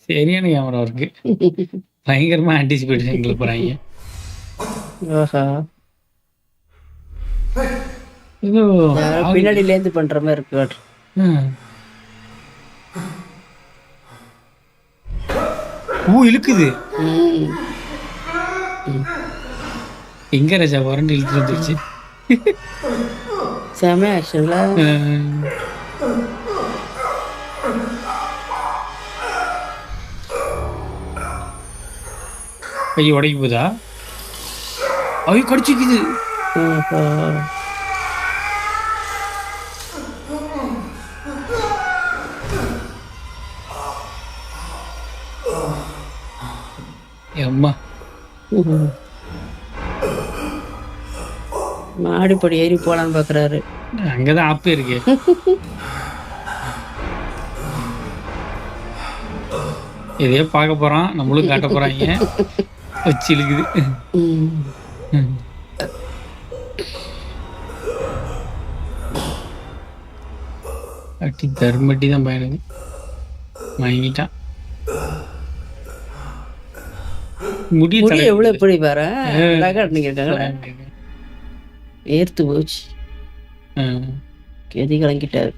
சரியான கேமரா இருக்கு. பயங்கரமா ஆன்டிசிபேஷன் கிளப்புறாய்ங்க. ஆஹா! ஏதோ யாரோ ஆவி பின்னாடிலேருந்து பண்ற மாரி இருக்கு. ம். இழுக்குது. ம். ம். எங்க ராஜா புரண்டு இழுத்துட்டு வந்துருச்சு. செம ஆக்ஷன்ல. கை உடைக்க போதா? ஐயோ கடிச்சிக்குது. ஆஹா! எம்மா. ம்ஹ்ம். மாடிப்படி ஏறி போலான்னு பார்க்குறாரு. அங்கதான் ஆப்பே இருக்கு. எதையோ பார்க்க போறான். நம்மளும் காட்ட போறாங்க. வச்சு இழுக்குது. ம். ம். அட்டி தர்மட்டி தான் பையனுக்கு. மயங்கிட்டான். முடி எவ்வளோ எப்படி பாரு. அழகா இருக்காங்களா? வேர்த்து போச்சு. கெதி கலங்கிட்டாரு.